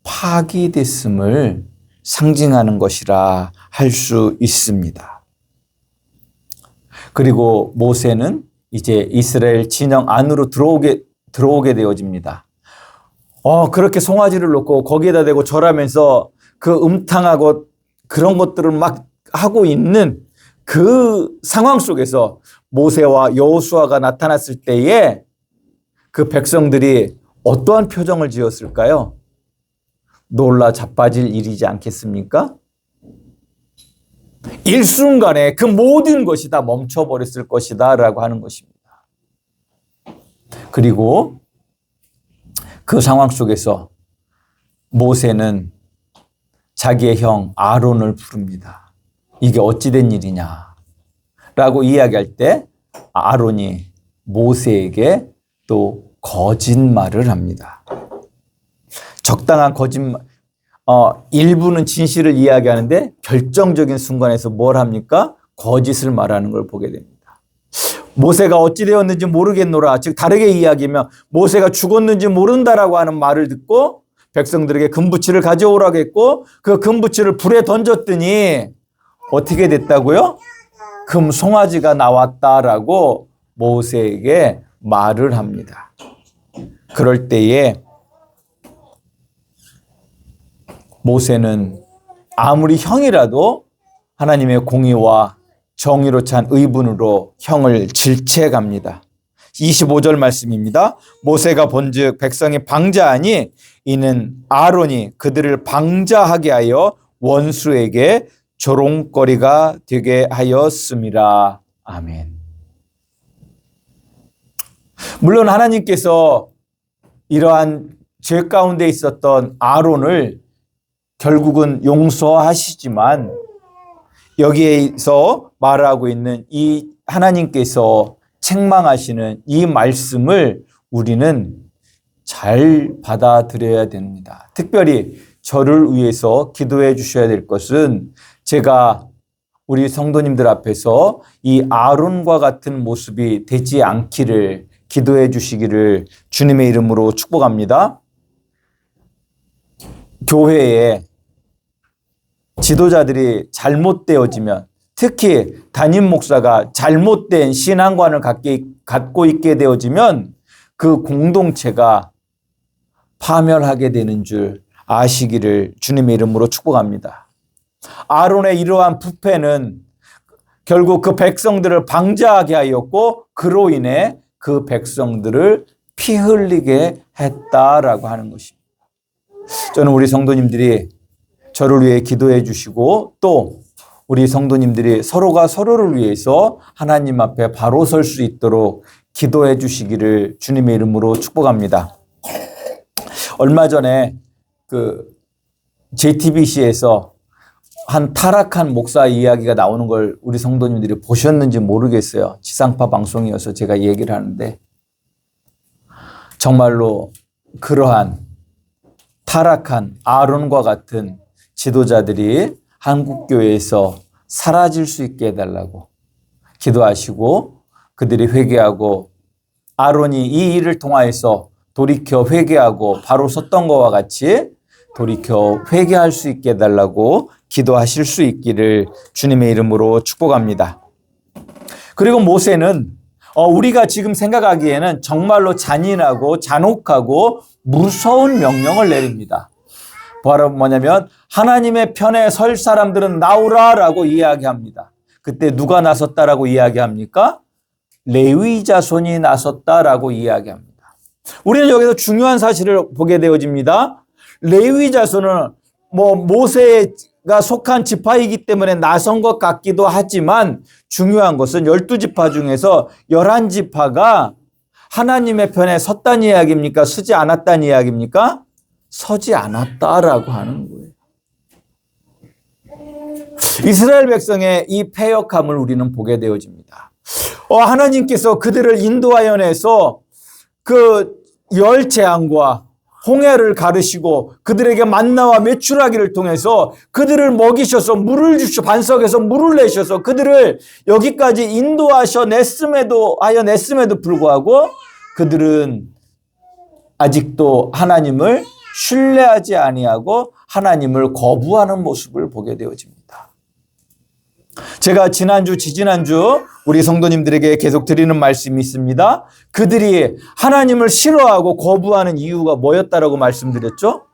Speaker 1: 파기됐음을 상징하는 것이라 할 수 있습니다. 그리고 모세는 이제 이스라엘 진영 안으로 들어오게 되어집니다. 그렇게 송아지를 놓고 거기에다 대고 절하면서 그 음탕하고 그런 것들을 막 하고 있는 그 상황 속에서 모세와 여호수아가 나타났을 때에 그 백성들이 어떠한 표정을 지었을까요? 놀라 자빠질 일이지 않겠습니까? 일순간에 그 모든 것이 다 멈춰버렸을 것이다 라고 하는 것입니다. 그리고 그 상황 속에서 모세는 자기의 형 아론을 부릅니다. 이게 어찌된 일이냐 라고 이야기할 때 아론이 모세에게 또 거짓말을 합니다. 적당한 거짓말, 일부는 진실을 이야기하는데 결정적인 순간에서 뭘 합니까? 거짓을 말하는 걸 보게 됩니다. 모세가 어찌 되었는지 모르겠노라. 즉 다르게 이야기하면 모세가 죽었는지 모른다라고 하는 말을 듣고 백성들에게 금부치를 가져오라고 했고, 그 금부치를 불에 던졌더니 어떻게 됐다고요? 금 송아지가 나왔다라고 모세에게 말을 합니다. 그럴 때에 모세는 아무리 형이라도 하나님의 공의와 정의로 찬 의분으로 형을 질책합니다. 25절 말씀입니다. 모세가 본즉 백성이 방자하니 이는 아론이 그들을 방자하게 하여 원수에게 조롱거리가 되게 하였음이라. 아멘. 물론 하나님께서 이러한 죄 가운데 있었던 아론을 결국은 용서하시지만, 여기에서 말하고 있는 이 하나님께서 책망하시는 이 말씀을 우리는 잘 받아들여야 됩니다. 특별히 저를 위해서 기도해 주셔야 될 것은, 제가 우리 성도님들 앞에서 이 아론과 같은 모습이 되지 않기를 기도해 주시기를 주님의 이름으로 축복합니다. 교회에 지도자들이 잘못되어지면, 특히 담임 목사가 잘못된 신앙관을 갖고 있게 되어지면 그 공동체가 파멸하게 되는 줄 아시기를 주님의 이름으로 축복합니다. 아론의 이러한 부패는 결국 그 백성들을 방자하게 하였고, 그로 인해 그 백성들을 피 흘리게 했다라고 하는 것입니다. 저는 우리 성도님들이 저를 위해 기도해 주시고, 또 우리 성도님들이 서로가 서로를 위해서 하나님 앞에 바로 설 수 있도록 기도해 주시기를 주님의 이름으로 축복합니다. 얼마 전에 그 JTBC에서 한 타락한 목사 이야기가 나오는 걸 우리 성도님들이 보셨는지 모르겠어요. 지상파 방송이어서 제가 얘기를 하는데 정말로 그러한 타락한 아론과 같은 지도자들이 한국교회에서 사라질 수 있게 해달라고 기도하시고 그들이 회개하고 아론이 이 일을 통하여서 돌이켜 회개하고 바로 섰던 것과 같이 돌이켜 회개할 수 있게 해달라고 기도하실 수 있기를 주님의 이름으로 축복합니다. 그리고 모세는 우리가 지금 생각하기에는 정말로 잔인하고 잔혹하고 무서운 명령을 내립니다. 바로 뭐냐면 하나님의 편에 설 사람들은 나오라라고 이야기합니다. 그때 누가 나섰다라고 이야기합니까? 레위 자손이 나섰다라고 이야기합니다. 우리는 여기서 중요한 사실을 보게 되어집니다. 레위 자손은 모세가 속한 지파이기 때문에 나선 것 같기도 하지만 중요한 것은 12지파 중에서 11지파가 하나님의 편에 섰다는 이야기입니까? 서지 않았다는 이야기입니까? 서지 않았다라고 하는 거예요. 이스라엘 백성의 이 패역함을 우리는 보게 되어집니다. 하나님께서 그들을 인도하여 내서 그 열 재앙과 홍해를 가르시고 그들에게 만나와 메추라기를 통해서 그들을 먹이셔서 물을 주셔 반석에서 물을 내셔서 그들을 여기까지 인도하셔 냈음에도 불구하고 그들은 아직도 하나님을 신뢰하지 아니하고 하나님을 거부하는 모습을 보게 되어집니다. 제가 지난주, 지지난주 우리 성도님들에게 계속 드리는 말씀이 있습니다. 그들이 하나님을 싫어하고 거부하는 이유가 뭐였다라고 말씀드렸죠?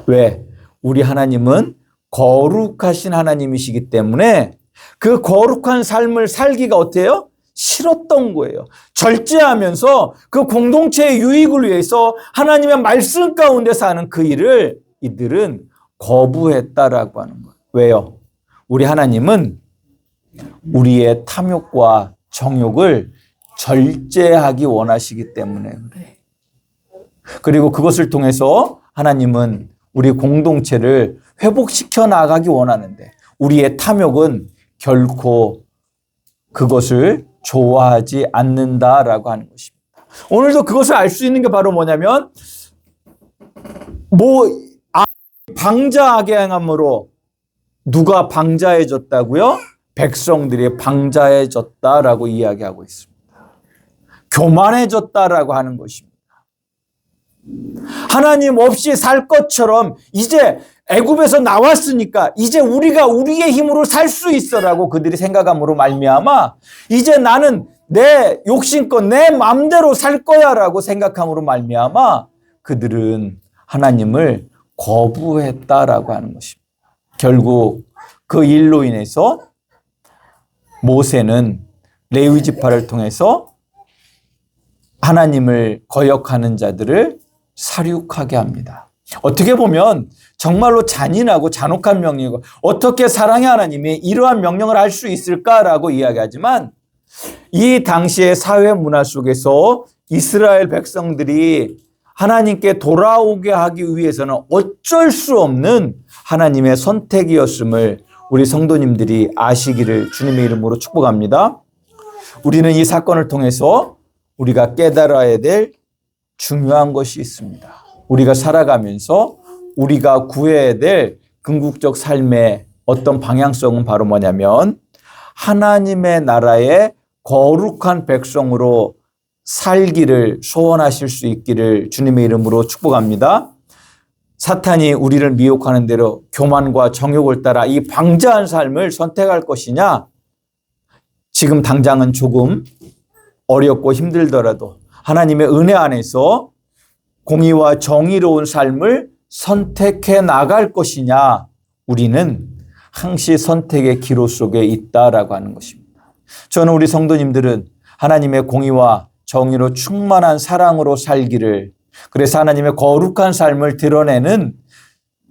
Speaker 1: 왜? 우리 하나님은 거룩하신 하나님이시기 때문에 그 거룩한 삶을 살기가 어때요? 싫었던 거예요. 절제하면서 그 공동체의 유익을 위해서 하나님의 말씀 가운데 사는 그 일을 이들은 거부했다라고 하는 거예요. 왜요? 우리 하나님은 우리의 탐욕과 정욕을 절제하기 원하시기 때문에 그래요. 그리고 그것을 통해서 하나님은 우리 공동체를 회복시켜 나가기 원하는데 우리의 탐욕은 결코 그것을 좋아하지 않는다라고 하는 것입니다. 오늘도 그것을 알 수 있는 게 바로 뭐냐면 방자하게 행함으로 누가 방자해졌다고요? 백성들이 방자해졌다라고 이야기하고 있습니다. 교만해졌다라고 하는 것입니다. 하나님 없이 살 것처럼 이제 애굽에서 나왔으니까 이제 우리가 우리의 힘으로 살 수 있어라고 그들이 생각함으로 말미암아 이제 나는 내 욕심껏 내 마음대로 살 거야라고 생각함으로 말미암아 그들은 하나님을 거부했다라고 하는 것입니다. 결국 그 일로 인해서 모세는 레위 지파를 통해서 하나님을 거역하는 자들을 사륙하게 합니다. 어떻게 보면 정말로 잔인하고 잔혹한 명령이고 어떻게 사랑의 하나님이 이러한 명령을 할 수 있을까라고 이야기하지만 이 당시의 사회 문화 속에서 이스라엘 백성들이 하나님께 돌아오게 하기 위해서는 어쩔 수 없는 하나님의 선택이었음을 우리 성도님들이 아시기를 주님의 이름으로 축복합니다. 우리는 이 사건을 통해서 우리가 깨달아야 될 중요한 것이 있습니다. 우리가 살아가면서 우리가 구해야 될 궁극적 삶의 어떤 방향성은 바로 뭐냐면 하나님의 나라의 거룩한 백성으로 살기를 소원하실 수 있기를 주님의 이름으로 축복합니다. 사탄이 우리를 미혹하는 대로 교만과 정욕을 따라 이 방자한 삶을 선택할 것이냐? 지금 당장은 조금 어렵고 힘들더라도 하나님의 은혜 안에서 공의와 정의로운 삶을 선택해 나갈 것이냐? 우리는 항시 선택의 기로 속에 있다라고 하는 것입니다. 저는 우리 성도님들은 하나님의 공의와 정의로 충만한 사랑으로 살기를, 그래서 하나님의 거룩한 삶을 드러내는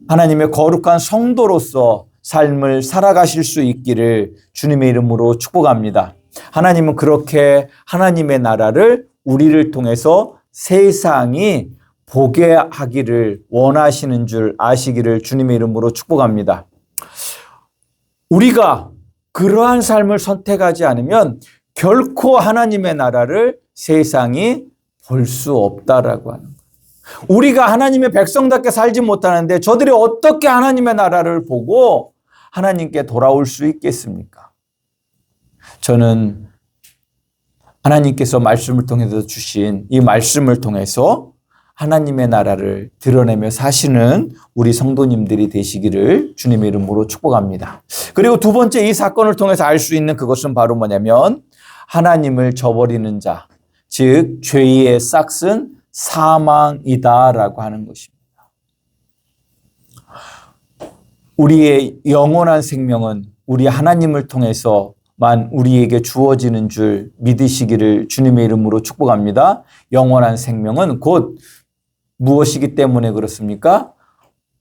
Speaker 1: 하나님의 거룩한 성도로서 삶을 살아가실 수 있기를 주님의 이름으로 축복합니다. 하나님은 그렇게 하나님의 나라를 우리를 통해서 세상이 보게 하기를 원하시는 줄 아시기를 주님의 이름으로 축복합니다. 우리가 그러한 삶을 선택하지 않으면 결코 하나님의 나라를 세상이 볼 수 없다라고 하는 거예요. 우리가 하나님의 백성답게 살지 못하는데 저들이 어떻게 하나님의 나라를 보고 하나님께 돌아올 수 있겠습니까? 저는 하나님께서 말씀을 통해서 주신 이 말씀을 통해서 하나님의 나라를 드러내며 사시는 우리 성도님들이 되시기를 주님의 이름으로 축복합니다. 그리고 두 번째 이 사건을 통해서 알 수 있는 그것은 바로 뭐냐면 하나님을 저버리는 자, 즉 죄의 싹은 사망이다라고 하는 것입니다. 우리의 영원한 생명은 우리 하나님을 통해서만 우리에게 주어지는 줄 믿으시기를 주님의 이름으로 축복합니다. 영원한 생명은 곧 무엇이기 때문에 그렇습니까?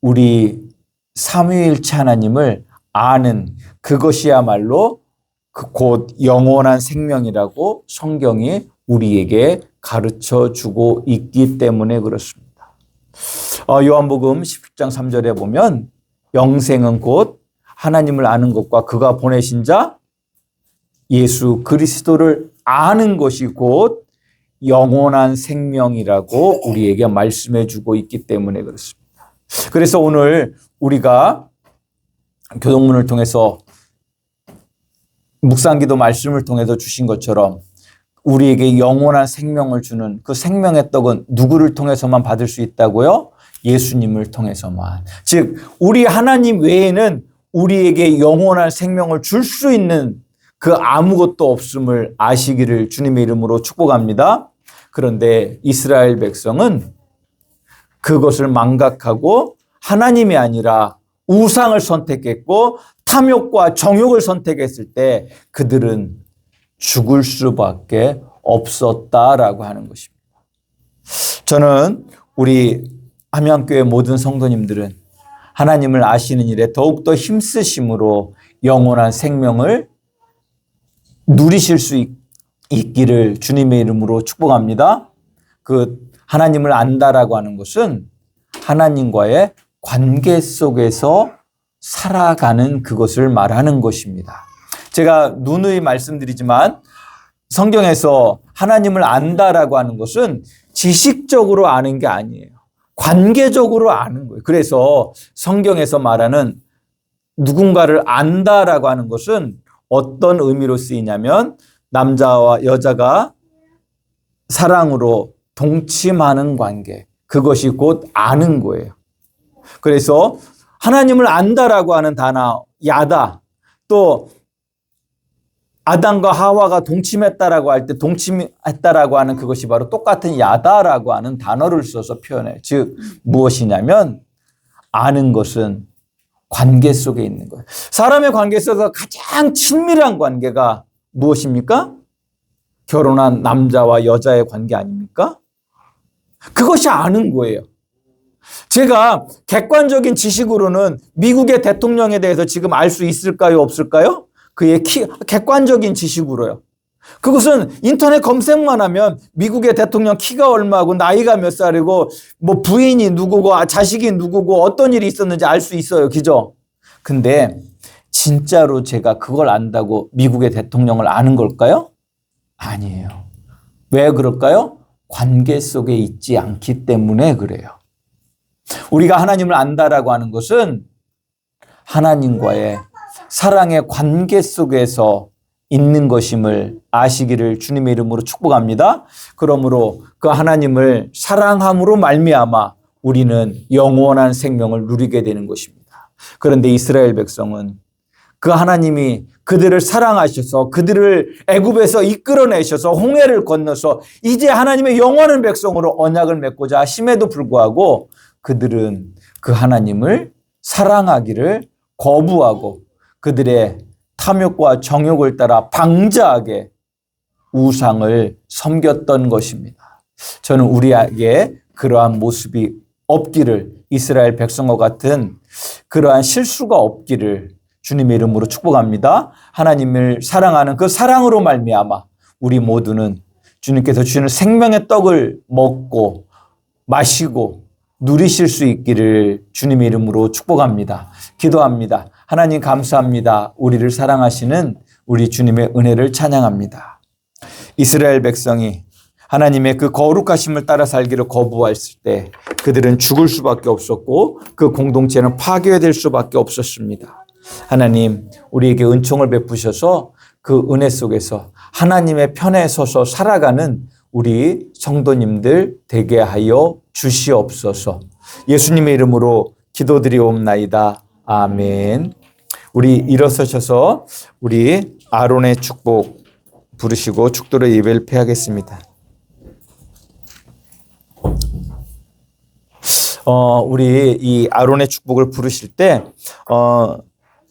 Speaker 1: 우리 삼위일체 하나님을 아는 그것이야말로 곧 영원한 생명이라고 성경이 우리에게 가르쳐 주고 있기 때문에 그렇습니다. 요한복음 10장 3절에 보면 영생은 곧 하나님을 아는 것과 그가 보내신 자 예수 그리스도를 아는 것이 곧 영원한 생명이라고 우리에게 말씀해 주고 있기 때문에 그렇습니다. 그래서 오늘 우리가 교동문을 통해서 묵상기도 말씀을 통해서 주신 것처럼 우리에게 영원한 생명을 주는 그 생명의 떡은 누구를 통해서만 받을 수 있다고요? 예수님을 통해서만. 즉 우리 하나님 외에는 우리에게 영원한 생명을 줄 수 있는 그 아무것도 없음을 아시기를 주님의 이름으로 축복합니다. 그런데 이스라엘 백성은 그것을 망각하고 하나님이 아니라 우상을 선택했고 탐욕과 정욕을 선택했을 때 그들은 죽을 수밖에 없었다라고 하는 것입니다. 저는 우리 함양교회 모든 성도님들은 하나님을 아시는 일에 더욱더 힘쓰심으로 영원한 생명을 누리실 수 있기를 주님의 이름으로 축복합니다. 그 하나님을 안다라고 하는 것은 하나님과의 관계 속에서 살아가는 그것을 말하는 것입니다. 제가 누누이 말씀드리지만 성경에서 하나님을 안다라고 하는 것은 지식적으로 아는 게 아니에요. 관계적으로 아는 거예요. 그래서 성경에서 말하는 누군가를 안다라고 하는 것은 어떤 의미로 쓰이냐면 남자와 여자가 사랑으로 동침하는 관계, 그것이 곧 아는 거예요. 그래서 하나님을 안다라고 하는 단어 야다, 또 아담과 하와가 동침했다라고 할 때 동침했다라고 하는 그것이 바로 똑같은 야다라고 하는 단어를 써서 표현해요. 즉 무엇이냐면 아는 것은 관계 속에 있는 거예요. 사람의 관계 속에서 가장 친밀한 관계가 무엇입니까? 결혼한 남자와 여자의 관계 아닙니까? 그것이 아는 거예요. 제가 객관적인 지식으로는 미국의 대통령에 대해서 지금 알 수 있을까요? 없을까요? 그의 객관적인 지식으로요. 그것은 인터넷 검색만 하면 미국의 대통령 키가 얼마고 나이가 몇 살이고 뭐 부인이 누구고 자식이 누구고 어떤 일이 있었는지 알 수 있어요. 그죠? 근데 진짜로 제가 그걸 안다고 미국의 대통령을 아는 걸까요? 아니에요. 왜 그럴까요? 관계 속에 있지 않기 때문에 그래요. 우리가 하나님을 안다라고 하는 것은 하나님과의 사랑의 관계 속에서 있는 것임을 아시기를 주님의 이름으로 축복합니다. 그러므로 그 하나님을 사랑함으로 말미암아 우리는 영원한 생명을 누리게 되는 것입니다. 그런데 이스라엘 백성은 그 하나님이 그들을 사랑하셔서 그들을 애굽에서 이끌어내셔서 홍해를 건너서 이제 하나님의 영원한 백성으로 언약을 맺고자 하심에도 불구하고 그들은 그 하나님을 사랑하기를 거부하고 그들의 탐욕과 정욕을 따라 방자하게 우상을 섬겼던 것입니다. 저는 우리에게 그러한 모습이 없기를, 이스라엘 백성과 같은 그러한 실수가 없기를 주님의 이름으로 축복합니다. 하나님을 사랑하는 그 사랑으로 말미암아 우리 모두는 주님께서 주시는 생명의 떡을 먹고 마시고 누리실 수 있기를 주님의 이름으로 축복합니다. 기도합니다. 하나님 감사합니다. 우리를 사랑하시는 우리 주님의 은혜를 찬양합니다. 이스라엘 백성이 하나님의 그 거룩하심을 따라 살기를 거부했을 때 그들은 죽을 수밖에 없었고 그 공동체는 파괴될 수밖에 없었습니다. 하나님, 우리에게 은총을 베푸셔서 그 은혜 속에서 하나님의 편에 서서 살아가는 우리 성도님들 되게 하여 주시옵소서. 예수님의 이름으로 기도드리옵나이다. 아멘. 우리 일어서셔서 우리 아론의 축복 부르시고 축도로 예배를 폐하겠습니다. 우리 이 아론의 축복을 부르실 때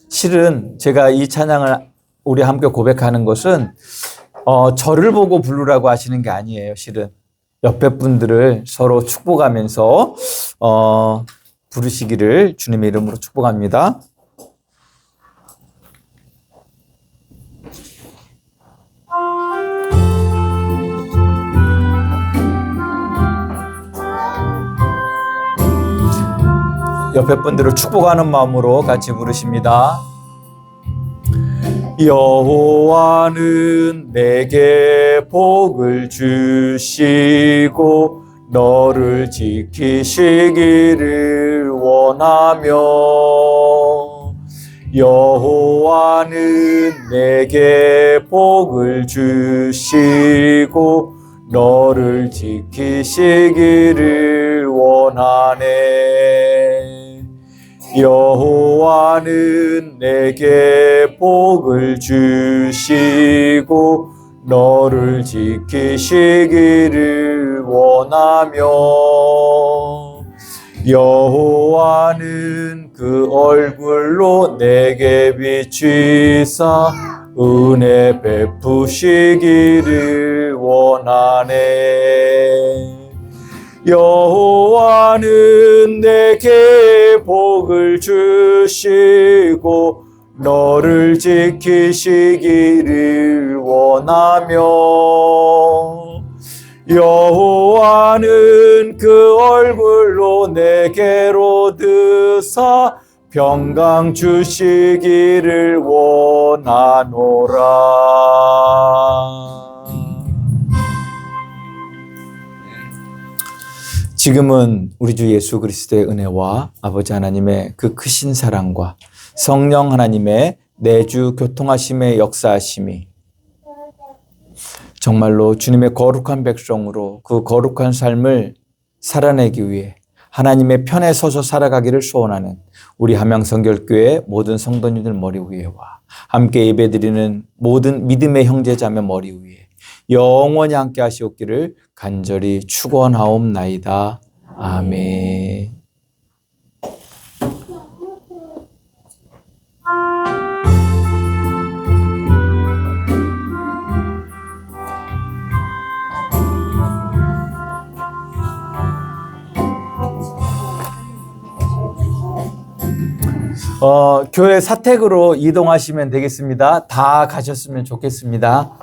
Speaker 1: 실은 제가 이 찬양을 우리 함께 고백하는 것은 저를 보고 부르라고 하시는 게 아니에요. 실은 옆에 분들을 서로 축복하면서 부르시기를 주님의 이름으로 축복합니다. 옆에 분들을 축복하는 마음으로 같이 부르십니다. 여호와는 내게 복을 주시고 너를 지키시기를 원하며 여호와는 내게 복을 주시고 너를 지키시기를 원하네. 여호와는 내게 복을 주시고 너를 지키시기를 원하며 여호와는 그 얼굴로 내게 비추사 은혜 베푸시기를 원하네. 여호와는 내게 복을 주시고 너를 지키시기를 원하며 여호와는 그 얼굴로 내게로 드사 평강 주시기를 원하노라. 지금은 우리 주 예수 그리스도의 은혜와 아버지 하나님의 그 크신 사랑과 성령 하나님의 내주 교통하심의 역사하심이 정말로 주님의 거룩한 백성으로 그 거룩한 삶을 살아내기 위해 하나님의 편에 서서 살아가기를 소원하는 우리 함양성결교회 모든 성도님들 머리 위에와 함께 예배드리는 모든 믿음의 형제자매 머리 위에 영원히 함께 하시옵기를 간절히 축원하옵나이다. 아멘. 교회 사택으로 이동하시면 되겠습니다. 다 가셨으면 좋겠습니다.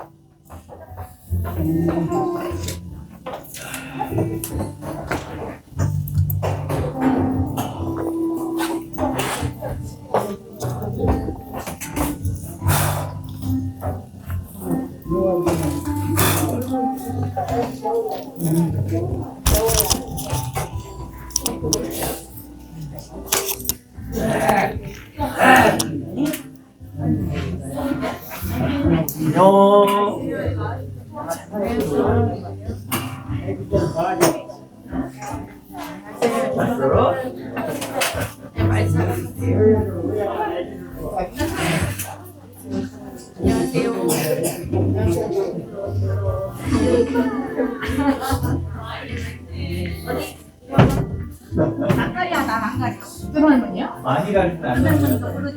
Speaker 2: 닭다리야, 난안 가려. 그러면요?
Speaker 1: 많이 가리진 않아요.
Speaker 2: 그러면